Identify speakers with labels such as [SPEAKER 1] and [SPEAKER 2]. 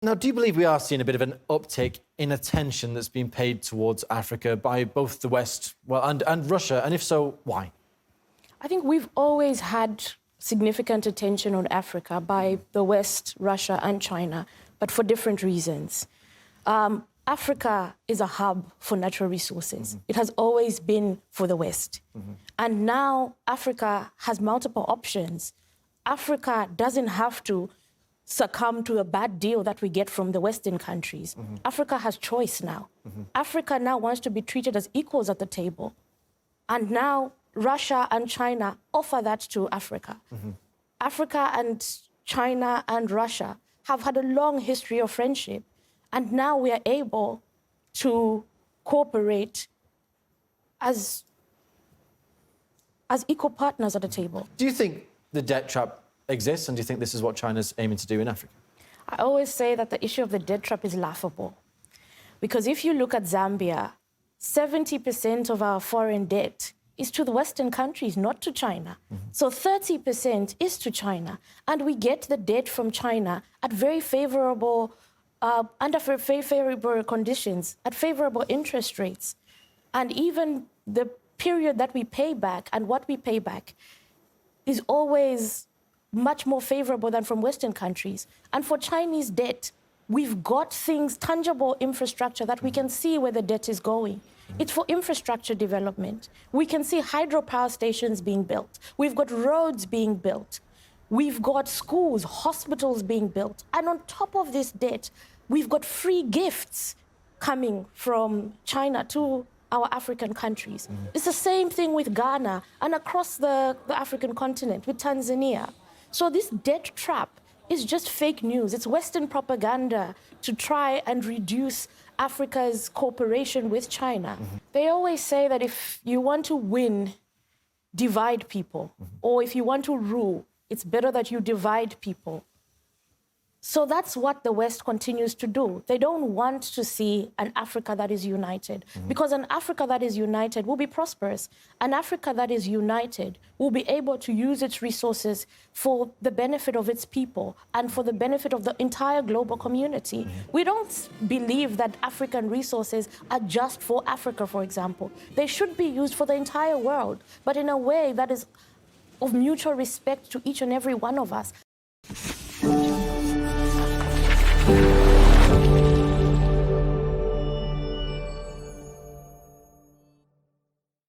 [SPEAKER 1] Now, do you believe we are seeing a bit of an uptick in attention that's been paid towards Africa by both the West and Russia? And if so, why?
[SPEAKER 2] I think we've always had significant attention on Africa by the West, Russia and China, but for different reasons. Africa is a hub for natural resources. It has always been for the West. And now Africa has multiple options. Africa doesn't have to succumb to a bad deal that we get from the Western countries. Africa has choice now. Africa now wants to be treated as equals at the table. And now Russia and China offer that to Africa. Africa and China and Russia have had a long history of friendship. And now we are able to cooperate as equal partners at the table.
[SPEAKER 1] Do you think the debt trap exists, and do you think this is what China's aiming to do in Africa?
[SPEAKER 2] I always say that the issue of the debt trap is laughable. Because if you look at Zambia, 70% of our foreign debt is to the Western countries, not to China. So 30% is to China. And we get the debt from China at very favorable under very favorable conditions, at favorable interest rates. And even the period that we pay back and what we pay back is always much more favorable than from Western countries. And for Chinese debt, we've got things, tangible infrastructure that we can see where the debt is going. It's for infrastructure development. We can see hydropower stations being built. We've got roads being built. We've got schools, hospitals being built. And on top of this debt, we've got free gifts coming from China to our African countries. It's the same thing with Ghana and across the African continent with Tanzania. So this debt trap is just fake news. It's Western propaganda to try and reduce Africa's cooperation with China. They always say that if you want to win, divide people. Or if you want to rule, it's better that you divide people. So that's what the West continues to do. They don't want to see an Africa that is united, because an Africa that is united will be prosperous. An Africa that is united will be able to use its resources for the benefit of its people and for the benefit of the entire global community. We don't believe that African resources are just for Africa, for example. They should be used for the entire world, but in a way that is of mutual respect to each and every one of us.